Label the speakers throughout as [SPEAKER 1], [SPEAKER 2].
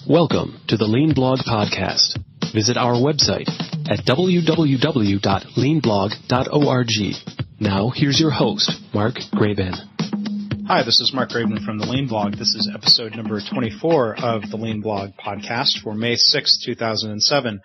[SPEAKER 1] Welcome to the Lean Blog Podcast. Visit our website at www.leanblog.org. Now, here's your host, Mark Graban.
[SPEAKER 2] Hi, this is Mark Graban from the Lean Blog. This is episode number 24 of the Lean Blog Podcast for May 6, 2007.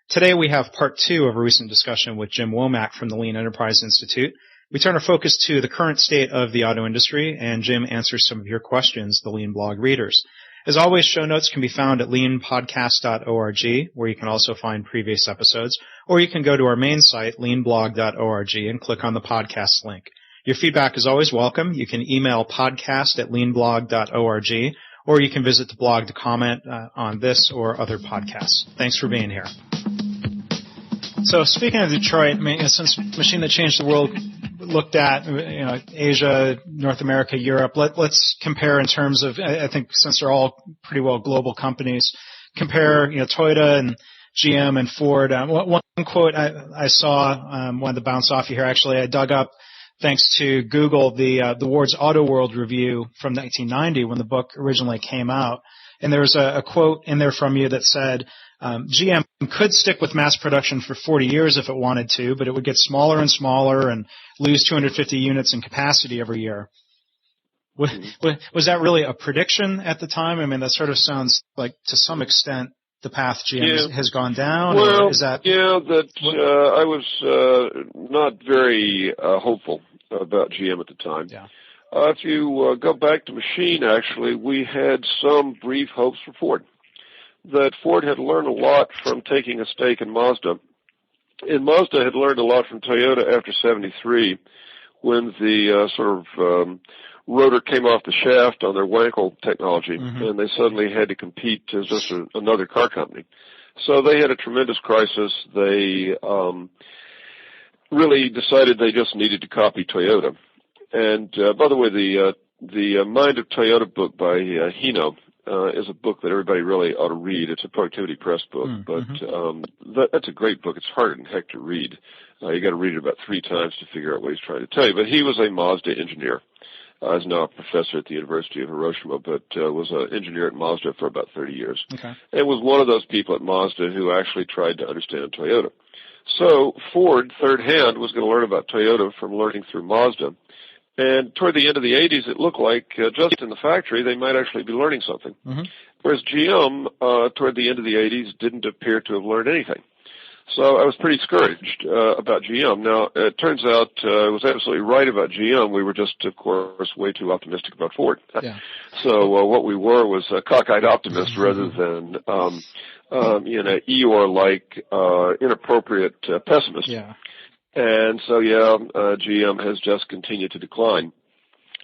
[SPEAKER 2] Today we have part 2 of a recent discussion with Jim Womack from the Lean Enterprise Institute. We turn our focus to the current state of the auto industry, and Jim answers some of your questions, the Lean Blog readers. As always, show notes can be found at leanpodcast.org, where you can also find previous episodes, or you can go to our main site, leanblog.org, and click on the podcast link. Your feedback is always welcome. You can email podcast@leanblog.org, or you can visit the blog to comment on this or other podcasts. Thanks for being here. So speaking of Detroit, I mean, since Machine That Changed the World looked at Asia, North America, Europe, let's compare in terms of, I think since they're all pretty well global companies, compare Toyota and GM and Ford. One quote I saw, wanted to bounce off you here actually, I dug up thanks to Google the Ward's Auto World review from 1990 when the book originally came out. And there was a quote in there from you that said, GM could stick with mass production for 40 years if it wanted to, but it would get smaller and smaller and lose 250 units in capacity every year. Was that really a prediction at the time? I mean, that sort of sounds like to some extent the path GM has gone down.
[SPEAKER 3] Well,
[SPEAKER 2] or is that,
[SPEAKER 3] I was not very hopeful about GM at the time.
[SPEAKER 2] Yeah.
[SPEAKER 3] If you go back to Machine, actually, we had some brief hopes for Ford. That Ford had learned a lot from taking a stake in Mazda. And Mazda had learned a lot from Toyota after 73 when the rotor came off the shaft on their Wankel technology, and they suddenly had to compete as just another car company. So they had a tremendous crisis. They really decided they just needed to copy Toyota. And by the way, the Mind of Toyota book by Hino is a book that everybody really ought to read. It's a productivity press book, but that's a great book. It's hard than heck to read. You got to read it about 3 times to figure out what he's trying to tell you. But he was a Mazda engineer. He's now a professor at the University of Hiroshima, but was an engineer at Mazda for about 30 years. Okay. And was one of those people at Mazda who actually tried to understand Toyota. So Ford, third hand, was going to learn about Toyota from learning through Mazda. And toward the end of the 80s, it looked like just in the factory, they might actually be learning something. Whereas GM, toward the end of the 80s, didn't appear to have learned anything. So I was pretty discouraged about GM. Now, it turns out I was absolutely right about GM. We were just, of course, way too optimistic about Ford. Yeah. So what we were was cockeyed optimists rather than, Eeyore-like inappropriate pessimists. Yeah. And so, GM has just continued to decline.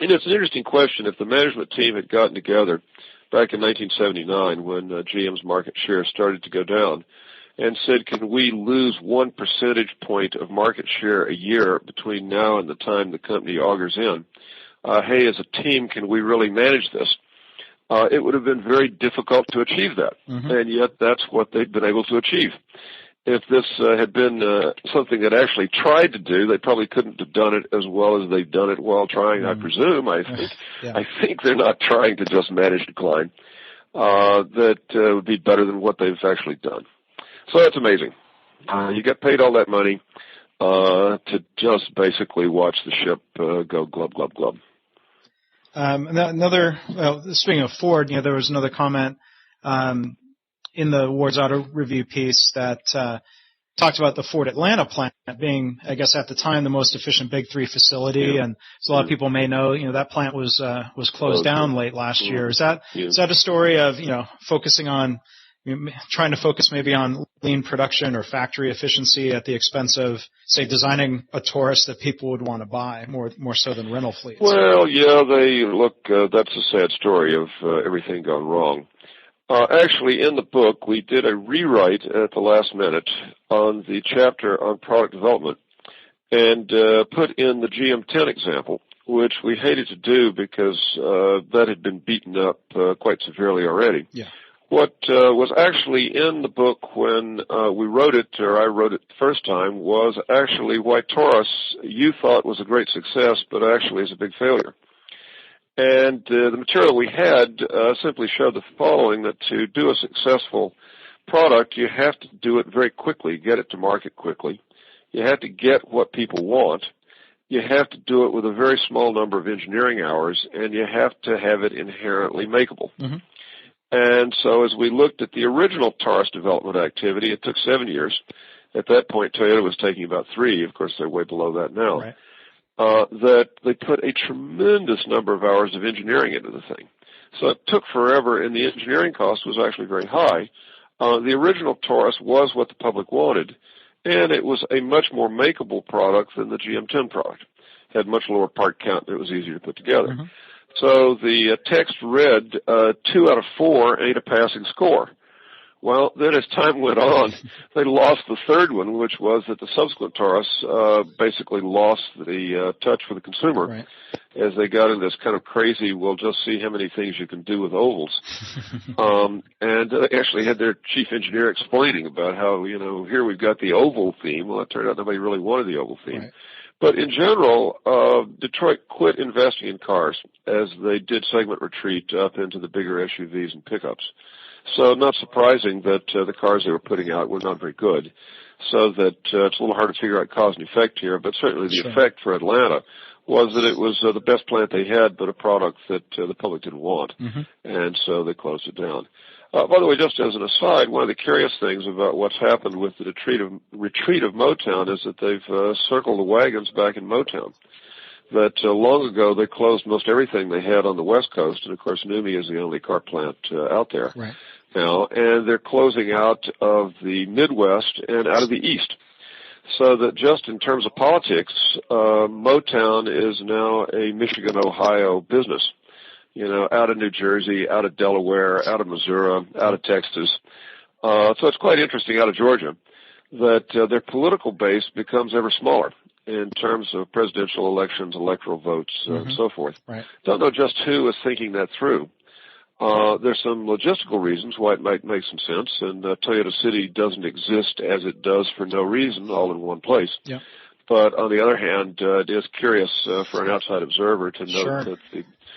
[SPEAKER 3] And it's an interesting question. If the management team had gotten together back in 1979 when GM's market share started to go down and said, can we lose 1 percentage point of market share a year between now and the time the company augers in, hey, as a team, can we really manage this? It would have been very difficult to achieve that. And yet that's what they've been able to achieve. If this had been something that actually tried to do, they probably couldn't have done it as well as they've done it while trying, I presume. I think they're not trying to just manage decline. That would be better than what they've actually done. So that's amazing. You get paid all that money to just basically watch the ship go glub, glub, glub.
[SPEAKER 2] Speaking of Ford, there was another comment in the Ward's Auto Review piece that talked about the Ford Atlanta plant being, I guess, at the time the most efficient Big 3 facility, and so a lot of people may know, that plant was closed down late last year. Is that a story of focusing on trying to focus maybe on lean production or factory efficiency at the expense of, say, designing a Taurus that people would want to buy more so than rental fleets?
[SPEAKER 3] Well, that's a sad story of everything gone wrong. Actually, in the book, we did a rewrite at the last minute on the chapter on product development and put in the GM10 example, which we hated to do because that had been beaten up quite severely already. Yeah. What was actually in the book when we wrote it, or I wrote it the first time, was actually why Taurus you thought was a great success, but actually is a big failure. And the material we had simply showed the following, that to do a successful product, you have to do it very quickly, get it to market quickly. You have to get what people want. You have to do it with a very small number of engineering hours, and you have to have it inherently makeable. Mm-hmm. And so as we looked at the original Taurus development activity, it took 7 years. At that point, Toyota was taking about 3. Of course, they're way below that now.
[SPEAKER 2] Right.
[SPEAKER 3] That they put a tremendous number of hours of engineering into the thing. So it took forever, and the engineering cost was actually very high. The original Taurus was what the public wanted, and it was a much more makeable product than the GM10 product. It had much lower part count, and it was easier to put together. Mm-hmm. So the text read, 2 out of 4 ain't a passing score. Well, then as time went on, they lost the third one, which was that the subsequent Taurus basically lost the touch for the consumer, right, as they got in this kind of crazy, we'll just see how many things you can do with ovals. And they actually had their chief engineer explaining about how, here we've got the oval theme. Well, it turned out nobody really wanted the oval theme. Right. But in general, Detroit quit investing in cars as they did segment retreat up into the bigger SUVs and pickups. So not surprising that the cars they were putting out were not very good. So that it's a little hard to figure out cause and effect here, but certainly the effect for Atlanta was that it was the best plant they had, but a product that the public didn't want. Mm-hmm. And so they closed it down. By the way, just as an aside, one of the curious things about what's happened with the retreat of Motown is that they've circled the wagons back in Motown. That long ago they closed most everything they had on the West Coast, and of course NUMMI is the only car plant out there now, and they're closing out of the Midwest and out of the East. So that just in terms of politics, Motown is now a Michigan, Ohio business. Out of New Jersey, out of Delaware, out of Missouri, out of Texas. So it's quite interesting out of Georgia that their political base becomes ever smaller in terms of presidential elections, electoral votes, and so forth. Right. Don't know just who is thinking that through. There's some logistical reasons why it might make some sense, and Toyota City doesn't exist as it does for no reason, all in one place. Yeah. But on the other hand, it is curious for an outside observer to note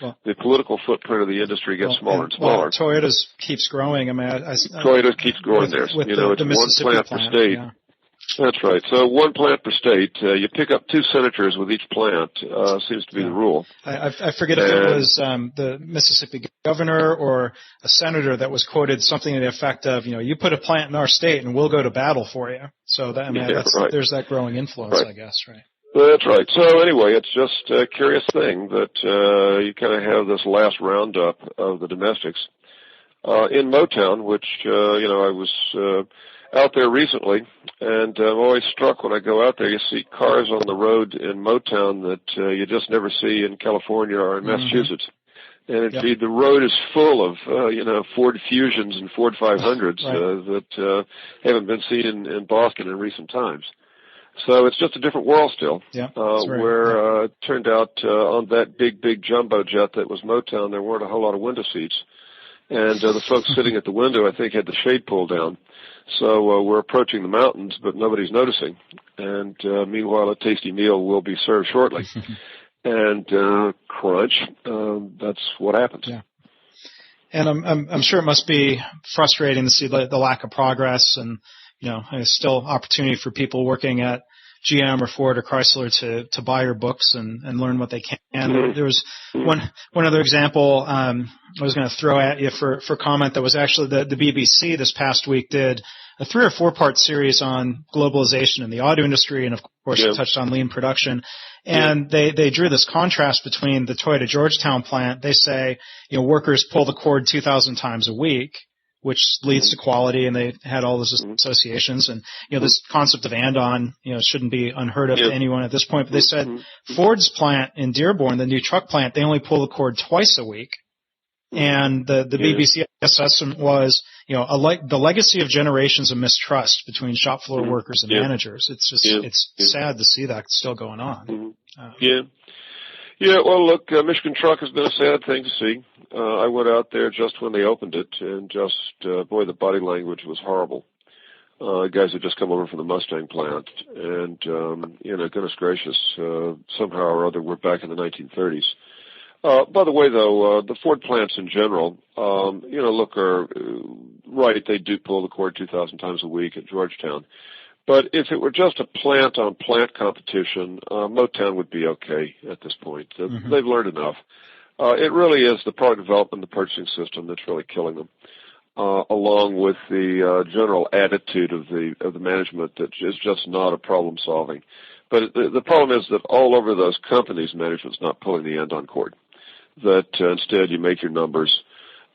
[SPEAKER 3] that the political footprint of the industry gets smaller and smaller.
[SPEAKER 2] Toyota keeps growing. I mean,
[SPEAKER 3] Toyota keeps growing there.
[SPEAKER 2] With
[SPEAKER 3] it's
[SPEAKER 2] the
[SPEAKER 3] one plant per state. Yeah. That's right. So one plant per state. You pick up 2 senators with each plant seems to be the rule.
[SPEAKER 2] I forget if it was the Mississippi governor or a senator that was quoted something to the effect of, you put a plant in our state and we'll go to battle for you. So that, there's that growing influence, I guess, right?
[SPEAKER 3] That's right. So anyway, it's just a curious thing that you kind of have this last roundup of the domestics in Motown, which I was out there recently, and I'm always struck when I go out there. You see cars on the road in Motown that you just never see in California or in Massachusetts. And indeed, the road is full of Ford Fusions and Ford 500s that haven't been seen in Boston in recent times. So it's just a different world still, where it turned out on that big jumbo jet that was Motown, there weren't a whole lot of window seats. And the folks sitting at the window, I think, had the shade pulled down. So we're approaching the mountains, but nobody's noticing. And meanwhile, a tasty meal will be served shortly. And crunch, that's what happens. Yeah.
[SPEAKER 2] And I'm sure it must be frustrating to see the lack of progress, and there's still opportunity for people working at GM or Ford or Chrysler to buy your books and learn what they can. Mm-hmm. There was one other example I was going to throw at you for comment that was actually the BBC this past week did a 3 or 4 part series on globalization in the auto industry, and of course it touched on lean production. And they drew this contrast between the Toyota Georgetown plant. They say workers pull the cord 2,000 times a week, which leads to quality, and they had all those associations. And, this concept of andon, shouldn't be unheard of to anyone at this point. But they said Ford's plant in Dearborn, the new truck plant, they only pull the cord twice a week. And the BBC assessment was, the legacy of generations of mistrust between shop floor workers and managers. It's just, it's sad to see that still going on.
[SPEAKER 3] Yeah, well, look, Michigan Truck has been a sad thing to see. I went out there just when they opened it, and boy, the body language was horrible. Guys had just come over from the Mustang plant, and, goodness gracious, somehow or other, we're back in the 1930s. By the way, though, the Ford plants in general, are right. They do pull the cord 2,000 times a week at Georgetown. But if it were just a plant-on-plant competition, Motown would be okay at this point. They've learned enough. It really is the product development, the purchasing system that's really killing them, along with the general attitude of the management that is just not a problem-solving. But the problem is that all over those companies, management's not pulling the andon cord. That instead you make your numbers.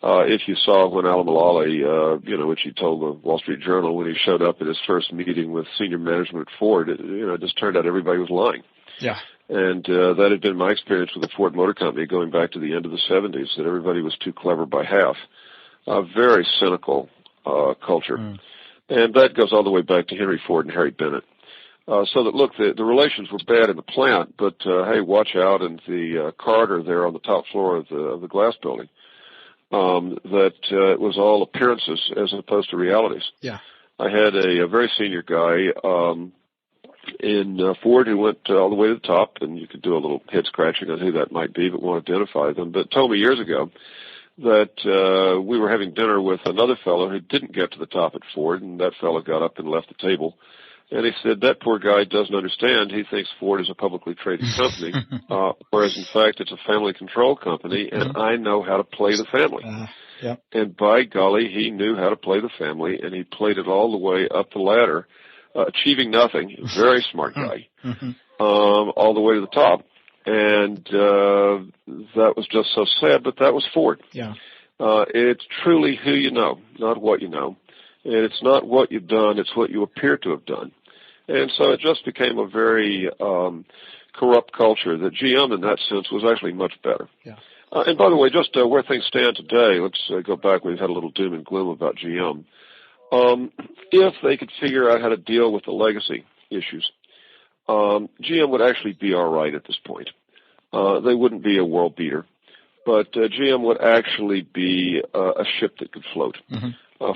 [SPEAKER 3] If you saw when Al Mulally, which he told the Wall Street Journal when he showed up at his first meeting with senior management at Ford, it just turned out everybody was lying. Yeah. And that had been my experience with the Ford Motor Company going back to the end of the 70s, that everybody was too clever by half. A very cynical culture. And that goes all the way back to Henry Ford and Harry Bennett. So that, look, the relations were bad in the plant, but, hey, watch out in the corridor there on the top floor of the glass building. It was all appearances as opposed to realities. Yeah. I had a very senior guy in Ford who went all the way to the top, and you could do a little head scratching on who that might be, but won't identify them, but told me years ago that we were having dinner with another fellow who didn't get to the top at Ford, and that fellow got up and left the table. And he said, that poor guy doesn't understand. He thinks Ford is a publicly traded company, whereas, in fact, it's a family-controlled company, and I know how to play the family. Yep. And by golly, he knew how to play the family, and he played it all the way up the ladder, achieving nothing. Very smart guy, all the way to the top. And that was just so sad, but that was Ford. Yeah. It's truly who you know, not what you know. And it's not what you've done, it's what you appear to have done. And so it just became a very corrupt culture that GM in that sense was actually much better. Yeah. And by the way, just where things stand today, let's go back. We've had a little doom and gloom about GM. If they could figure out how to deal with the legacy issues, GM would actually be all right at this point. They wouldn't be a world beater, but GM would actually be a ship that could float.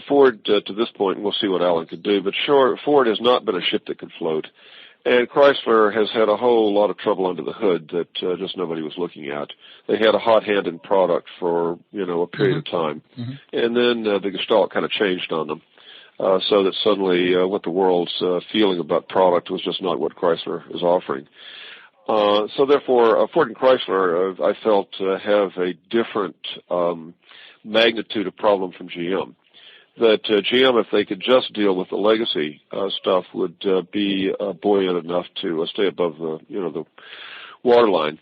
[SPEAKER 3] Ford, to this point, and we'll see what Alan could do, but sure, Ford has not been a ship that could float. And Chrysler has had a whole lot of trouble under the hood that just nobody was looking at. They had a hot-handed product for, a period of time. And then the gestalt kind of changed on them. So that suddenly what the world's feeling about product was just not what Chrysler is offering. So therefore, Ford and Chrysler, I felt, have a different magnitude of problem from GM. That GM, if they could just deal with the legacy stuff, would be buoyant enough to stay above the waterline.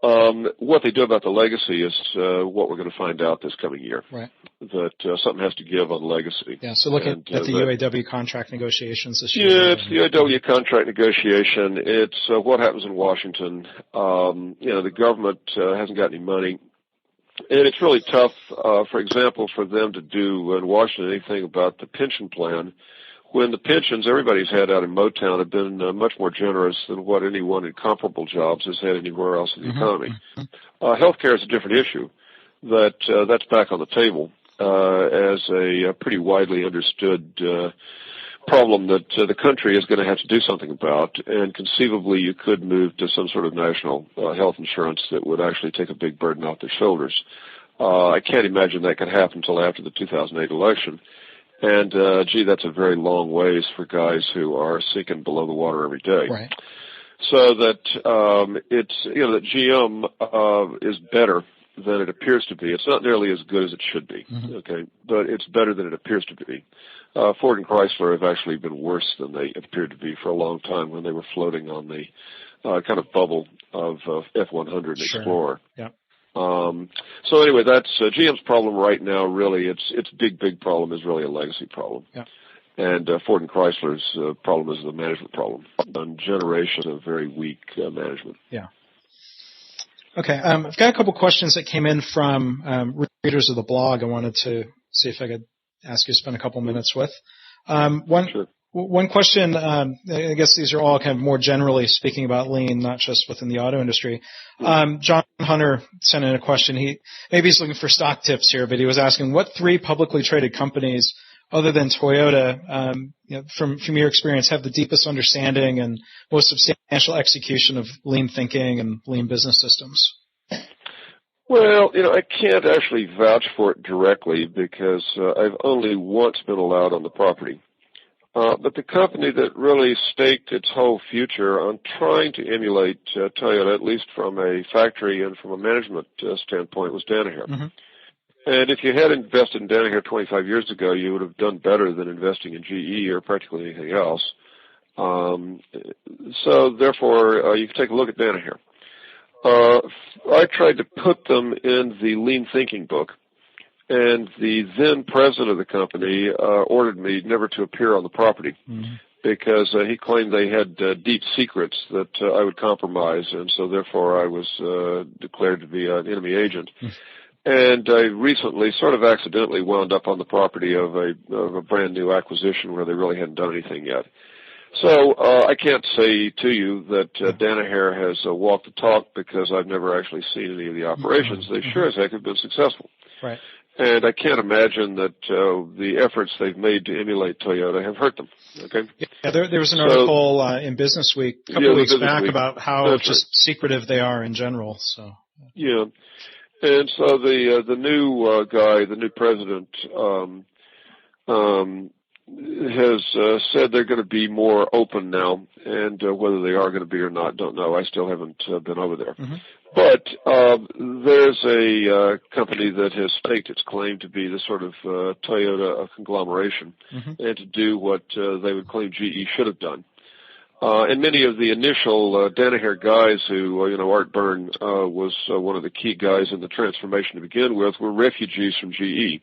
[SPEAKER 3] What they do about the legacy is what we're going to find out this coming year. Right. That something has to give on legacy. Yeah. So look at the UAW contract negotiations this year. Yeah, it's the UAW contract negotiation. It's what happens in Washington. The government hasn't got any money. And it's really tough, for example, for them to do in Washington anything about the pension plan when the pensions everybody's had out in Motown have been much more generous than what anyone in comparable jobs has had anywhere else in the economy. Healthcare is a different issue. That's back on the table as a pretty widely understood problem that the country is going to have to do something about, and conceivably you could move to some sort of national health insurance that would actually take a big burden off their shoulders. I can't imagine that could happen until after the 2008 election. And, that's a very long ways for guys who are sinking below the water every day. Right. So that that GM is better than it appears to be. It's not nearly as good as it should be, okay, but it's better than it appears to be. Ford and Chrysler have actually been worse than they appeared to be for a long time when they were floating on the kind of bubble of F-100 Explorer. Sure. Yeah. So anyway, that's GM's problem right now. Really, its big problem is really a legacy problem. Yeah. And Ford and Chrysler's problem is the management problem. Generations of very weak management. Yeah. Okay. I've got a couple questions that came in from readers of the blog. I wanted to see if I could ask you to spend a couple minutes with. One question, I guess these are all kind of more generally speaking about lean, not just within the auto industry. John Hunter sent in a question. Maybe he's looking for stock tips here, but he was asking, what 3 publicly traded companies other than Toyota, from your experience, have the deepest understanding and most substantial execution of lean thinking and lean business systems? Well, I can't actually vouch for it directly because I've only once been allowed on the property. But the company that really staked its whole future on trying to emulate Toyota, at least from a factory and from a management standpoint, was Danaher.
[SPEAKER 2] Mm-hmm.
[SPEAKER 3] And if you had invested in Danaher 25 years ago, you would have done better than investing in GE or practically anything else. So therefore, you can take a look at Danaher. I tried to put them in the Lean Thinking book, and the then president of the company ordered me never to appear on the property because he claimed they had deep secrets that I would compromise, and so therefore I was declared to be an enemy agent. And I recently sort of accidentally wound up on the property of a brand new acquisition where they really hadn't done anything yet. So I can't say to you that Danaher has walked the talk because I've never actually seen any of the operations. They sure as heck have been successful.
[SPEAKER 2] Right.
[SPEAKER 3] And I can't imagine that the efforts they've made to emulate Toyota have hurt them. Okay.
[SPEAKER 2] Yeah, there was an article in Business Week a couple of weeks back about how just secretive they are in general. So. Yeah.
[SPEAKER 3] And so the new guy, the new president, has said they're going to be more open now, and whether they are going to be or not, don't know. I still haven't been over there. Mm-hmm. But there's a company that has staked its claim to be the sort of Toyota conglomeration and to do what they would claim GE should have done. And many of the initial Danaher guys who, Art Byrne was one of the key guys in the transformation to begin with, were refugees from GE,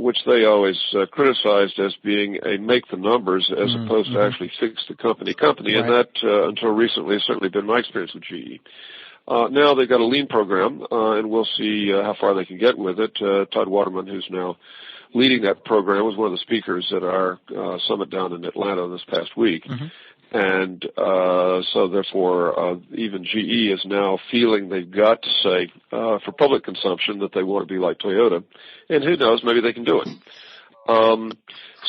[SPEAKER 3] which they always criticized as being a make the numbers as opposed to actually fix the company. Right. And that, until recently, has certainly been my experience with GE. Now they've got a lean program, and we'll see how far they can get with it. Todd Waterman, who's now leading that program, was one of the speakers at our summit down in Atlanta this past week. And so therefore, even GE is now feeling they've got to say for public consumption that they want to be like Toyota. And who knows, maybe they can do it.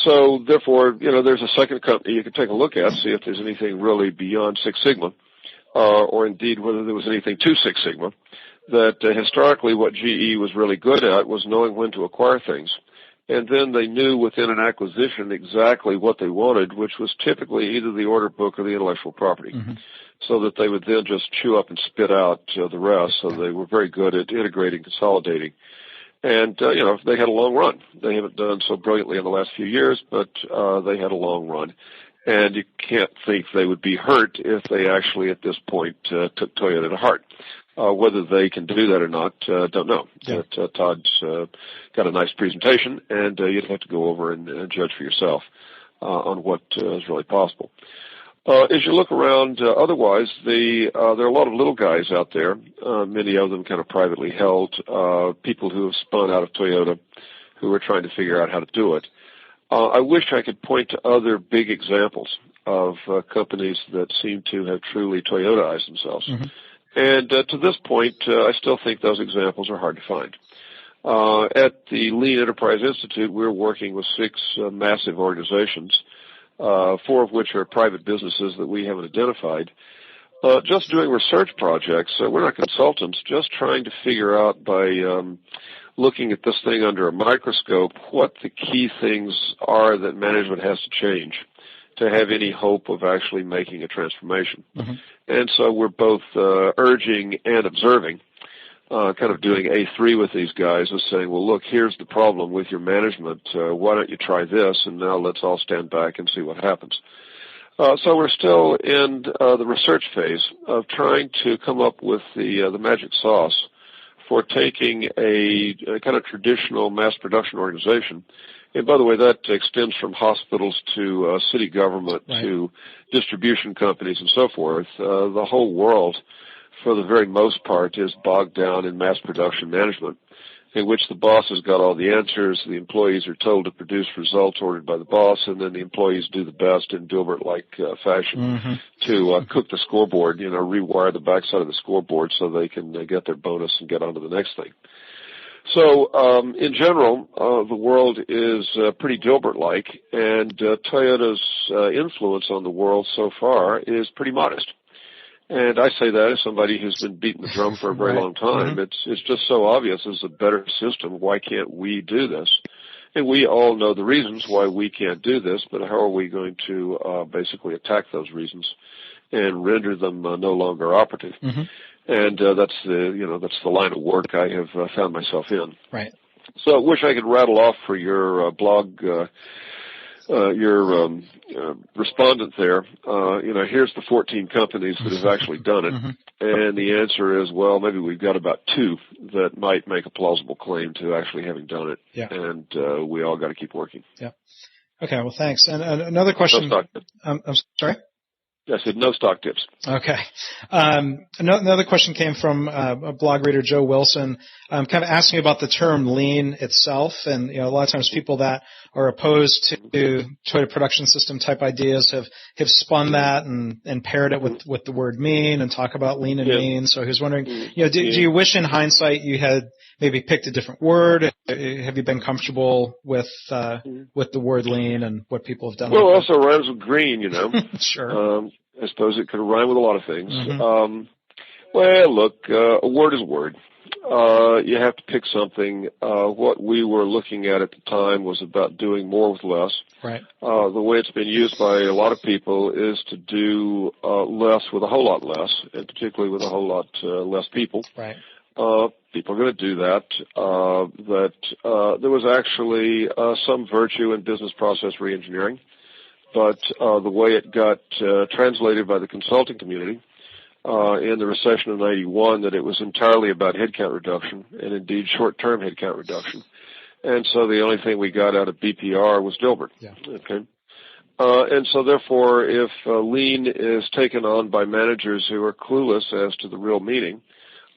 [SPEAKER 3] So therefore, there's a second company you can take a look at, see if there's anything really beyond Six Sigma, or indeed whether there was anything to Six Sigma. That historically what GE was really good at was knowing when to acquire things. And then they knew within an acquisition exactly what they wanted, which was typically either the order book or the intellectual property, so that they would then just chew up and spit out the rest. So they were very good at integrating, consolidating. And, they had a long run. They haven't done so brilliantly in the last few years, but they had a long run. And you can't think they would be hurt if they actually at this point took Toyota to heart. Whether they can do that or not, don't know. Yeah. But Todd's got a nice presentation, and you'd have to go over and judge for yourself on what is really possible. As you look around, otherwise, there are a lot of little guys out there, many of them kind of privately held, people who have spun out of Toyota who are trying to figure out how to do it. I wish I could point to other big examples of companies that seem to have truly Toyotaized themselves. And to this point, I still think those examples are hard to find. At the Lean Enterprise Institute, we're working with 6 massive organizations, 4 of which are private businesses that we haven't identified, just doing research projects. We're not consultants, just trying to figure out by looking at this thing under a microscope what the key things are that management has to change to have any hope of actually making a transformation. And so we're both urging and observing, kind of doing A3 with these guys and saying, well, look, here's the problem with your management. Why don't you try this? And now let's all stand back and see what happens. So we're still in the research phase of trying to come up with the magic sauce for taking a kind of traditional mass production organization. And by the way, that extends from hospitals to city government to distribution companies and so forth. The whole world, for the very most part, is bogged down in mass production management, in which the boss has got all the answers. The employees are told to produce results ordered by the boss, and then the employees do the best in Dilbert-like fashion to cook the scoreboard, rewire the backside of the scoreboard so they can get their bonus and get on to the next thing. So, in general, the world is pretty Dilbert-like, and Toyota's influence on the world so far is pretty modest. And I say that as somebody who's been beating the drum for a very long time. It's just so obvious it's a better system. Why can't we do this? And we all know the reasons why we can't do this, but how are we going to basically attack those reasons and render them no longer operative? And that's the line of work I have found myself in.
[SPEAKER 2] Right.
[SPEAKER 3] So I wish I could rattle off for your blog, your respondent there. Here's the 14 companies that have actually done it. And the answer is, well, maybe we've got about 2 that might make a plausible claim to actually having done it. Yeah. And we all got to keep working.
[SPEAKER 2] Yeah. Okay. Well, thanks. And another question. I'm sorry?
[SPEAKER 3] I said no stock tips.
[SPEAKER 2] Okay. Another question came from a blog reader, Joe Wilson, kind of asking about the term lean itself. And, a lot of times people that are opposed to Toyota production system type ideas have spun that and paired it with the word mean and talk about lean and mean. So he was wondering, do you wish in hindsight you had maybe picked a different word? Have you been comfortable with the word lean and what people have done?
[SPEAKER 3] Well, it also rhymes with green,
[SPEAKER 2] Sure.
[SPEAKER 3] I suppose it could rhyme with a lot of things. Well, look, a word is a word. You have to pick something. What we were looking at the time was about doing more with less.
[SPEAKER 2] Right.
[SPEAKER 3] The way it's been used by a lot of people is to do less with a whole lot less, and particularly with a whole lot less people.
[SPEAKER 2] Right.
[SPEAKER 3] People are going to do that. There was actually some virtue in business process reengineering. But the way it got translated by the consulting community in the recession of 91, that it was entirely about headcount reduction, and indeed short-term headcount reduction. And so the only thing we got out of BPR was Dilbert. Yeah. Okay. And so therefore, if lean is taken on by managers who are clueless as to the real meaning,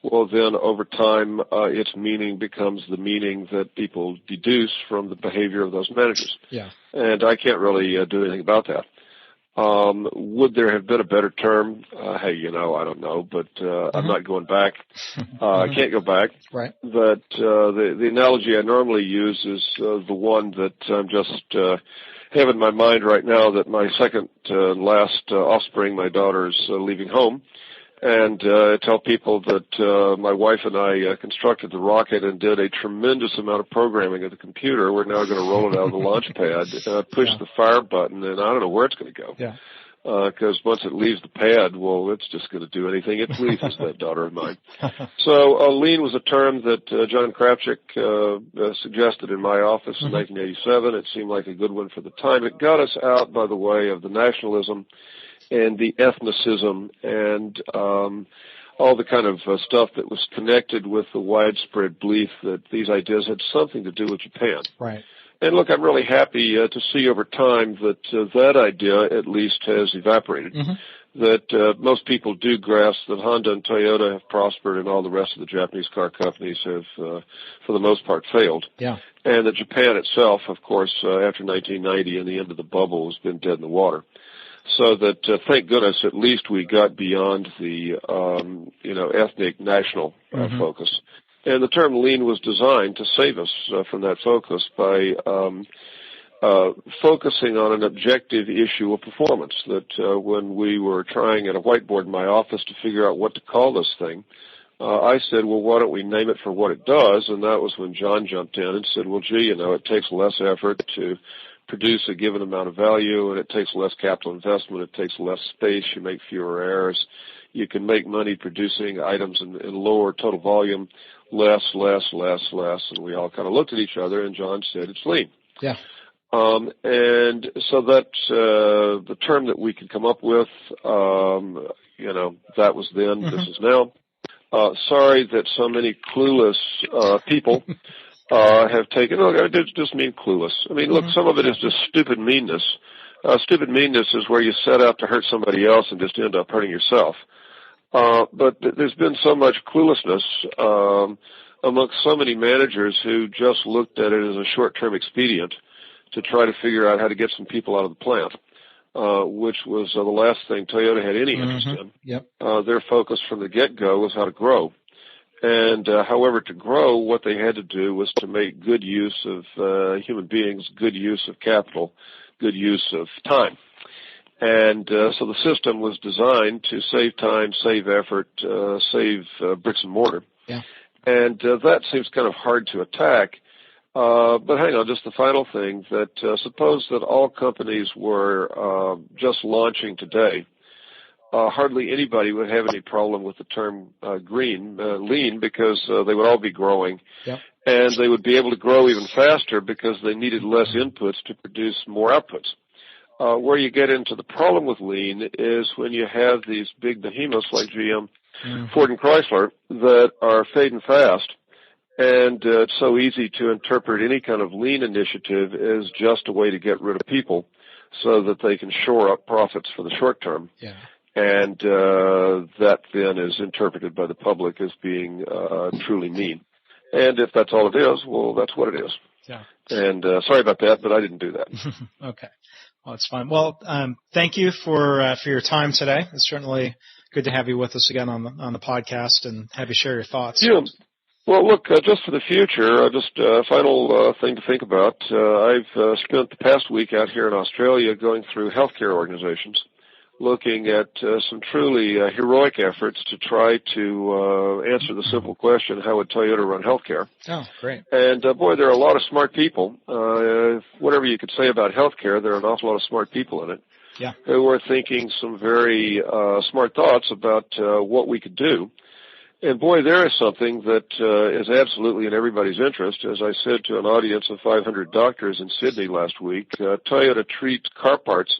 [SPEAKER 3] well, then over time, its meaning becomes the meaning that people deduce from the behavior of those managers. Yeah. And I can't really do anything about that. Would there have been a better term? Hey, I don't know, but I'm not going back. I can't go back. Right. But the analogy I normally use is the one that I'm just have in my mind right now, that my second last offspring, my daughter, is leaving home. And tell people that my wife and I constructed the rocket and did a tremendous amount of programming of the computer. We're now going to roll it out of the launch pad, push the fire button, and I don't know where it's going to go. Yeah. Because once it leaves the pad, well, it's just going to do anything it pleases, that daughter of mine. So lean was a term that Jon Krafcik suggested in my office in 1987. It seemed like a good one for the time. It got us out, by the way, of the nationalism and the ethnicism and all the kind of stuff that was connected with the widespread belief that these ideas had something to do with Japan. Right. And look, I'm really happy to see over time that that idea at least has evaporated, that most people do grasp that Honda and Toyota have prospered and all the rest of the Japanese car companies have, for the most part, failed. Yeah. And that Japan itself, of course, after 1990 and the end of the bubble, has been dead in the water. So that, thank goodness, at least we got beyond the, ethnic national focus. And the term lean was designed to save us from that focus by focusing on an objective issue of performance. That when we were trying at a whiteboard in my office to figure out what to call this thing, I said, well, why don't we name it for what it does? And that was when John jumped in and said, well, gee, it takes less effort to produce a given amount of value, and it takes less capital investment, it takes less space, you make fewer errors, you can make money producing items in lower total volume, less, and we all kind of looked at each other, and John said, it's lean. Yeah. And so that's the term that we could come up with, that was then, this is now. Sorry that so many clueless people have taken, look, I just mean clueless. I mean, look, some of it is just stupid meanness. Stupid meanness is where you set out to hurt somebody else and just end up hurting yourself. But there's been so much cluelessness amongst so many managers who just looked at it as a short-term expedient to try to figure out how to get some people out of the plant, which was the last thing Toyota had any interest in. Yep. Their focus from the get-go was how to grow. And however, to grow, what they had to do was to make good use of human beings, good use of capital, good use of time. And so the system was designed to save time, save effort, save bricks and mortar.
[SPEAKER 2] Yeah.
[SPEAKER 3] And that seems kind of hard to attack. But hang on, just the final thing, that suppose that all companies were just launching today. Hardly anybody would have any problem with the term lean, because they would all be growing.
[SPEAKER 2] Yep.
[SPEAKER 3] And they would be able to grow even faster because they needed less inputs to produce more outputs. Where you get into the problem with lean is when you have these big behemoths like GM, Ford, and Chrysler that are fading fast. And it's so easy to interpret any kind of lean initiative as just a way to get rid of people so that they can shore up profits for the short term.
[SPEAKER 2] Yeah.
[SPEAKER 3] And that then is interpreted by the public as being truly mean. And if that's all it is, well, that's what it is.
[SPEAKER 2] Yeah.
[SPEAKER 3] And sorry about that, but I didn't do that.
[SPEAKER 2] Okay. Well, that's fine. Well, thank you for your time today. It's certainly good to have you with us again on the podcast and have you share your thoughts.
[SPEAKER 3] Yeah. Well, look, just for the future, just a final thing to think about. I've spent the past week out here in Australia going through healthcare organizations, looking at some truly heroic efforts to try to answer the simple question, how would Toyota run healthcare?
[SPEAKER 2] Oh, great.
[SPEAKER 3] And, boy, there are a lot of smart people. Whatever you could say about healthcare, there are an awful lot of smart people in it.
[SPEAKER 2] Yeah.
[SPEAKER 3] Who are thinking some very smart thoughts about what we could do. And, boy, there is something that is absolutely in everybody's interest. As I said to an audience of 500 doctors in Sydney last week, Toyota treats car parts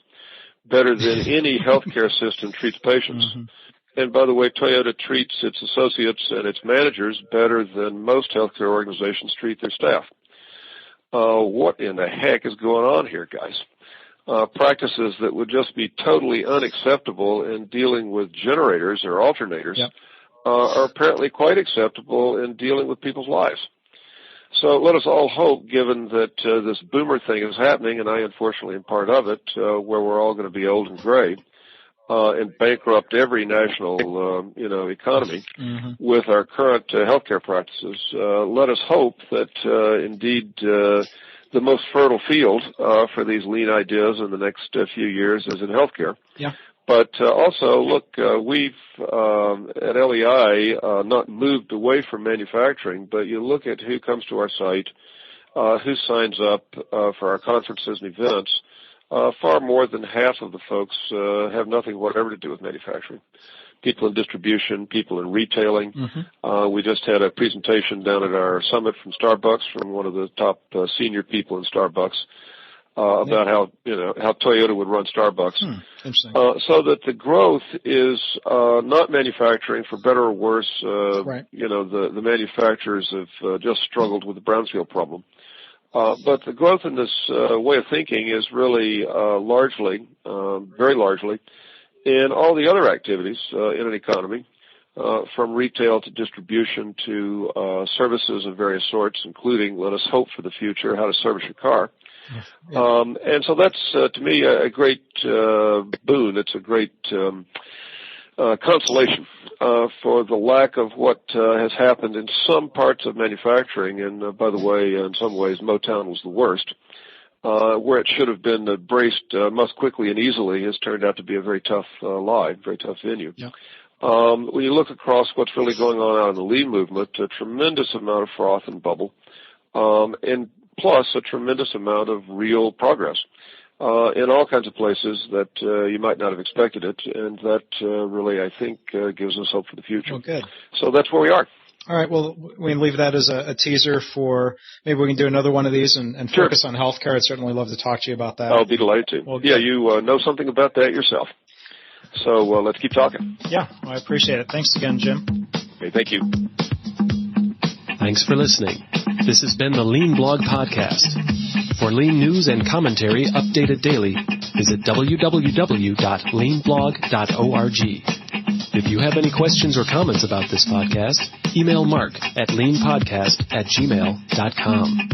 [SPEAKER 3] better than any healthcare system treats patients. Mm-hmm. And, by the way, Toyota treats its associates and its managers better than most healthcare organizations treat their staff. What in the heck is going on here, guys? Practices that would just be totally unacceptable in dealing with generators or alternators. Yep. Are apparently quite acceptable in dealing with people's lives. So let us all hope, given that this boomer thing is happening, and I unfortunately am part of it, where we're all going to be old and gray, and bankrupt every national, economy with our current healthcare practices. Let us hope that indeed the most fertile field for these lean ideas in the next few years is in healthcare. Yeah. But also, look, we've at LEI not moved away from manufacturing, but you look at who comes to our site, who signs up for our conferences and events. Far more than half of the folks have nothing whatever to do with manufacturing. People in distribution, people in retailing. We just had a presentation down at our summit from Starbucks from one of the top senior people in Starbucks. About how Toyota would run Starbucks. Interesting. So that the growth is not manufacturing, for better or worse. Right. The manufacturers have just struggled with the brownfield problem. But the growth in this way of thinking is really largely, very largely, in all the other activities in an economy, from retail to distribution to services of various sorts, including, let us hope for the future, how to service your car. Yeah. And so that's, to me, a great boon. It's a great consolation for the lack of what has happened in some parts of manufacturing. And, by the way, in some ways, Motown was the worst. Where it should have been braced most quickly and easily has turned out to be a very tough lie, very tough venue. Yeah. When you look across what's really going on out in the lean movement, a tremendous amount of froth and bubble. And plus a tremendous amount of real progress in all kinds of places that you might not have expected it, and that really, I think, gives us hope for the future.
[SPEAKER 2] Well, good.
[SPEAKER 3] So that's where we are.
[SPEAKER 2] All right, well, we can leave that as a teaser for maybe we can do another one of these and focus on healthcare. I'd certainly love to talk to you about that.
[SPEAKER 3] I'll be delighted to. Well, yeah, you know something about that yourself. So let's keep talking.
[SPEAKER 2] Yeah, well, I appreciate it. Thanks again, Jim.
[SPEAKER 3] Okay, thank you.
[SPEAKER 1] Thanks for listening. This has been the Lean Blog Podcast. For lean news and commentary updated daily, visit www.leanblog.org. If you have any questions or comments about this podcast, email Mark at leanpodcast@gmail.com.